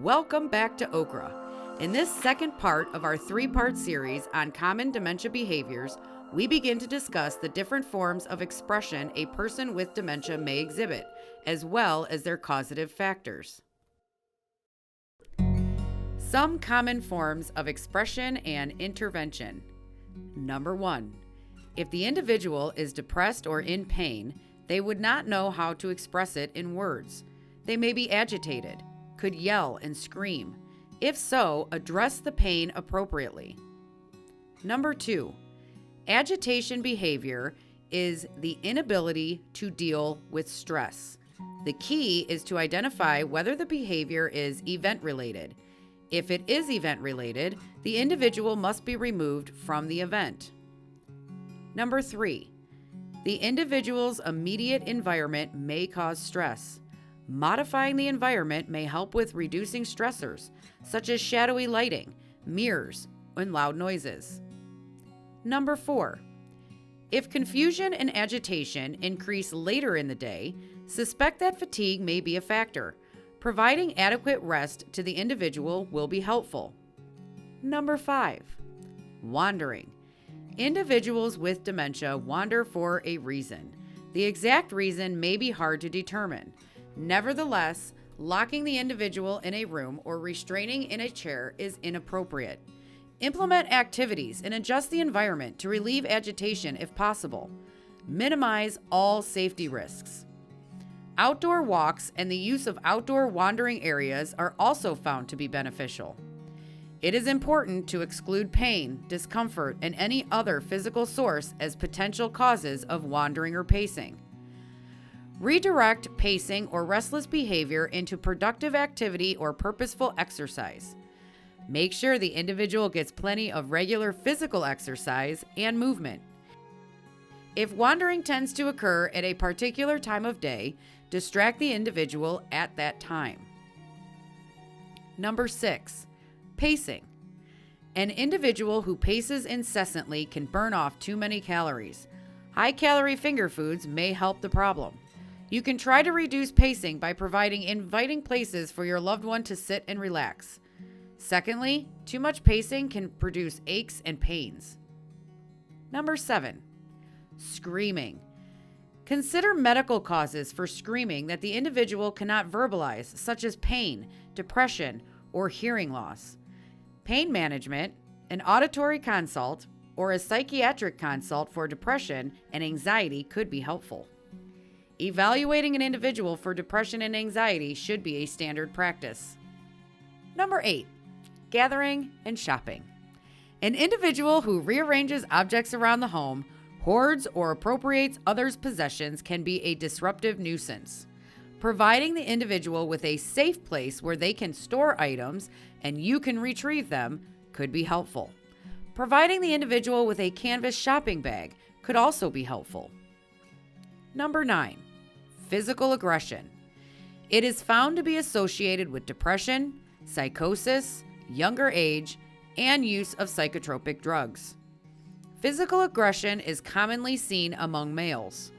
Welcome back to Okra. In this second part of our three-part series on common dementia behaviors, we begin to discuss the different forms of expression a person with dementia may exhibit, as well as their causative factors. Some common forms of expression and intervention. Number 1. If the individual is depressed or in pain, they would not know how to express it in words. They may be agitated, could yell and scream. If so, address the pain appropriately. Number 2. Agitation behavior is the inability to deal with stress. The key is to identify whether the behavior is event-related. If it is event-related, the individual must be removed from the event. Number 3. The individual's immediate environment may cause stress. Modifying the environment may help with reducing stressors, such as shadowy lighting, mirrors, and loud noises. Number 4. If confusion and agitation increase later in the day, suspect that fatigue may be a factor. Providing adequate rest to the individual will be helpful. Number 5. Wandering. Individuals with dementia wander for a reason. The exact reason may be hard to determine. Nevertheless, locking the individual in a room or restraining in a chair is inappropriate. Implement activities and adjust the environment to relieve agitation if possible. Minimize all safety risks. Outdoor walks and the use of outdoor wandering areas are also found to be beneficial. It is important to exclude pain, discomfort, and any other physical source as potential causes of wandering or pacing. Redirect pacing or restless behavior into productive activity or purposeful exercise. Make sure the individual gets plenty of regular physical exercise and movement. If wandering tends to occur at a particular time of day, distract the individual at that time. Number 6. Pacing. An individual who paces incessantly can burn off too many calories. High-calorie finger foods may help the problem. You can try to reduce pacing by providing inviting places for your loved one to sit and relax. Secondly, too much pacing can produce aches and pains. Number 7. Screaming. Consider medical causes for screaming that the individual cannot verbalize, such as pain, depression, or hearing loss. Pain management, an auditory consult, or a psychiatric consult for depression and anxiety could be helpful. Evaluating an individual for depression and anxiety should be a standard practice. Number 8. Gathering and shopping. An individual who rearranges objects around the home, hoards or appropriates others' possessions can be a disruptive nuisance. Providing the individual with a safe place where they can store items and you can retrieve them could be helpful. Providing the individual with a canvas shopping bag could also be helpful. Number 9. Physical aggression. It is found to be associated with depression, psychosis, younger age, and use of psychotropic drugs. Physical aggression is commonly seen among males.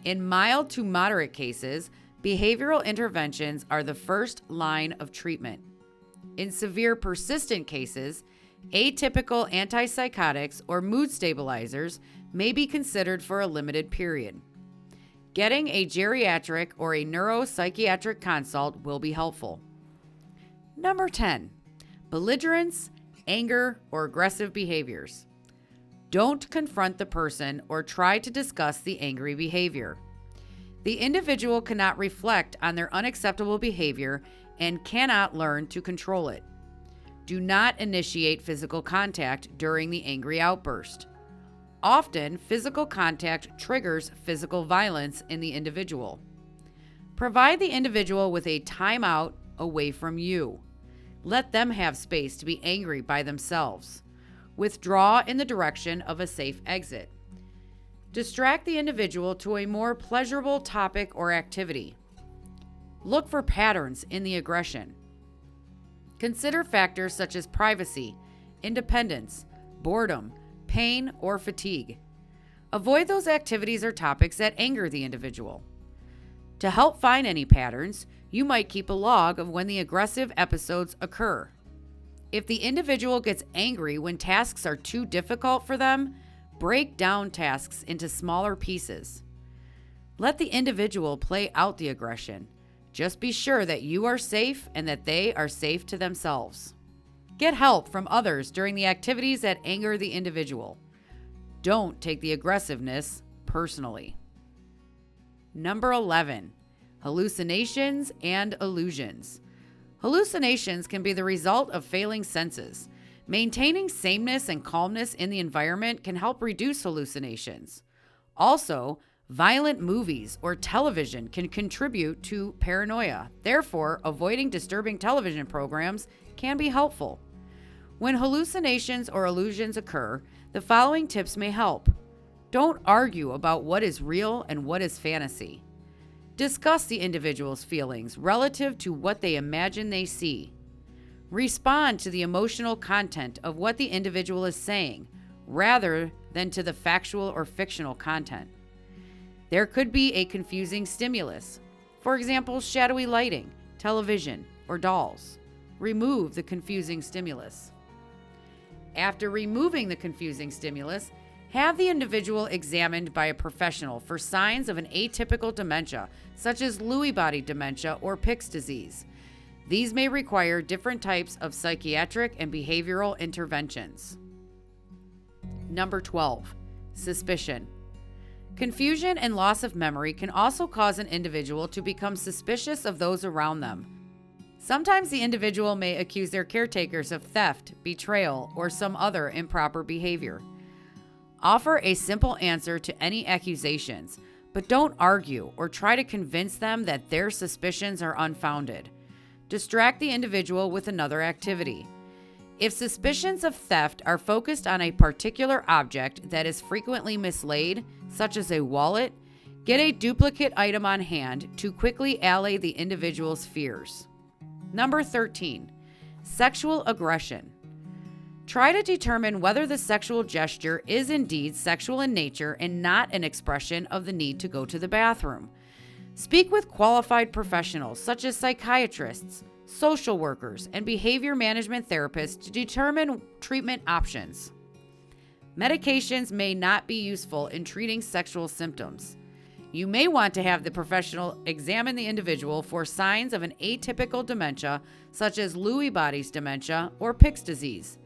In mild to moderate cases, behavioral interventions are the first line of treatment. In severe persistent cases, atypical antipsychotics or mood stabilizers may be considered for a limited period. Getting a geriatric or a neuropsychiatric consult will be helpful. Number 10. Belligerence, anger, or aggressive behaviors. Don't confront the person or try to discuss the angry behavior. The individual cannot reflect on their unacceptable behavior and cannot learn to control it. Do not initiate physical contact during the angry outburst. Often, physical contact triggers physical violence in the individual. Provide the individual with a timeout away from you. Let them have space to be angry by themselves. Withdraw in the direction of a safe exit. Distract the individual to a more pleasurable topic or activity. Look for patterns in the aggression. Consider factors such as privacy, independence, boredom, pain, or fatigue. Avoid those activities or topics that anger the individual. To help find any patterns, you might keep a log of when the aggressive episodes occur. If the individual gets angry when tasks are too difficult for them, break down tasks into smaller pieces. Let the individual play out the aggression. Just be sure that you are safe and that they are safe to themselves. Get help from others during the activities that anger the individual. Don't take the aggressiveness personally. Number 11, hallucinations and illusions. Hallucinations can be the result of failing senses. Maintaining sameness and calmness in the environment can help reduce hallucinations. Also, violent movies or television can contribute to paranoia. Therefore, avoiding disturbing television programs can be helpful. When hallucinations or illusions occur, the following tips may help. Don't argue about what is real and what is fantasy. Discuss the individual's feelings relative to what they imagine they see. Respond to the emotional content of what the individual is saying, rather than to the factual or fictional content. There could be a confusing stimulus. For example, shadowy lighting, television, or dolls. Remove the confusing stimulus. After removing the confusing stimulus, have the individual examined by a professional for signs of an atypical dementia, such as Lewy body dementia or Pick's disease. These may require different types of psychiatric and behavioral interventions. Number 12, suspicion. Confusion and loss of memory can also cause an individual to become suspicious of those around them. Sometimes the individual may accuse their caretakers of theft, betrayal, or some other improper behavior. Offer a simple answer to any accusations, but don't argue or try to convince them that their suspicions are unfounded. Distract the individual with another activity. If suspicions of theft are focused on a particular object that is frequently mislaid, such as a wallet, get a duplicate item on hand to quickly allay the individual's fears. Number 13, sexual aggression. Try to determine whether the sexual gesture is indeed sexual in nature and not an expression of the need to go to the bathroom. Speak with qualified professionals such as psychiatrists, social workers, and behavior management therapists to determine treatment options. Medications may not be useful in treating sexual symptoms. You may want to have the professional examine the individual for signs of an atypical dementia, such as Lewy body's dementia or Pick's disease.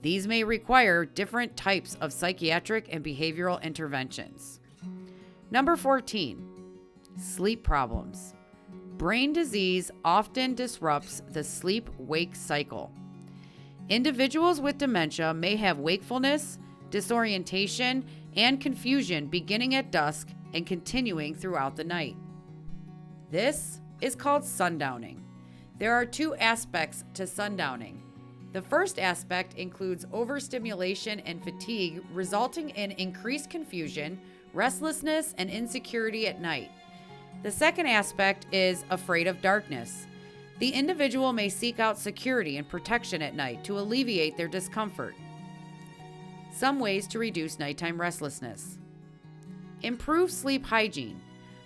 These may require different types of psychiatric and behavioral interventions. Number 14, sleep problems. Brain disease often disrupts the sleep-wake cycle. Individuals with dementia may have wakefulness, disorientation, and confusion beginning at dusk and continuing throughout the night. This is called sundowning. There are two aspects to sundowning. The first aspect includes overstimulation and fatigue, resulting in increased confusion, restlessness, and insecurity at night. The second aspect is afraid of darkness. The individual may seek out security and protection at night to alleviate their discomfort. Some ways to reduce nighttime restlessness. Improve sleep hygiene.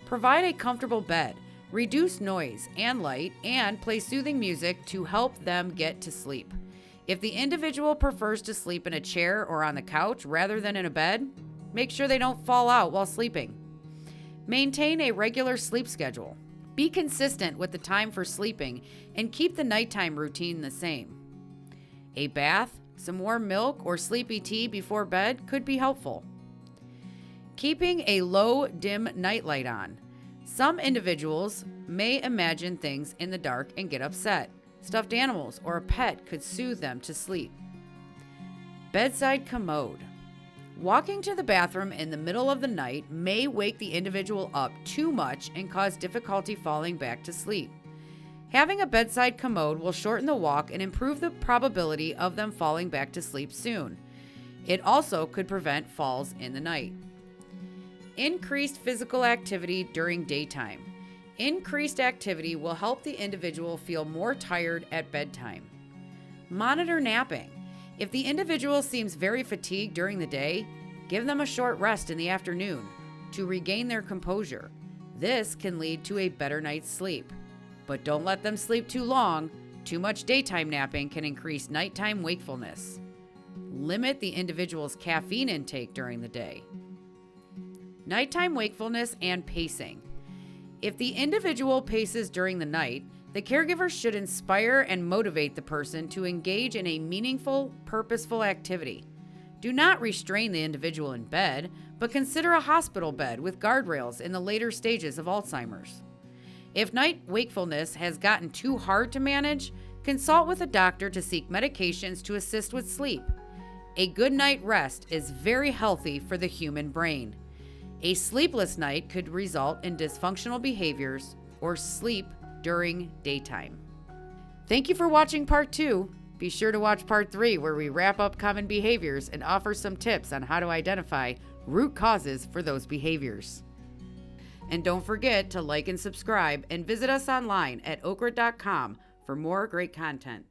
Provide a comfortable bed, reduce noise and light, and play soothing music to help them get to sleep. If the individual prefers to sleep in a chair or on the couch rather than in a bed, make sure they don't fall out while sleeping. Maintain a regular sleep schedule. Be consistent with the time for sleeping and keep the nighttime routine the same. A bath, some warm milk, or sleepy tea before bed could be helpful. Keeping a low, dim nightlight on. Some individuals may imagine things in the dark and get upset. Stuffed animals or a pet could soothe them to sleep. Bedside commode. Walking to the bathroom in the middle of the night may wake the individual up too much and cause difficulty falling back to sleep. Having a bedside commode will shorten the walk and improve the probability of them falling back to sleep soon. It also could prevent falls in the night. Increased physical activity during daytime. Increased activity will help the individual feel more tired at bedtime. Monitor napping. If the individual seems very fatigued during the day, give them a short rest in the afternoon to regain their composure. This can lead to a better night's sleep. But don't let them sleep too long. Too much daytime napping can increase nighttime wakefulness. Limit the individual's caffeine intake during the day. Nighttime wakefulness and pacing. If the individual paces during the night, the caregiver should inspire and motivate the person to engage in a meaningful, purposeful activity. Do not restrain the individual in bed, but consider a hospital bed with guardrails in the later stages of Alzheimer's. If night wakefulness has gotten too hard to manage, consult with a doctor to seek medications to assist with sleep. A good night rest is very healthy for the human brain. A sleepless night could result in dysfunctional behaviors or sleep during daytime. Thank you for watching part 2. Be sure to watch part 3, where we wrap up common behaviors and offer some tips on how to identify root causes for those behaviors. And don't forget to like and subscribe, and visit us online at okra.com for more great content.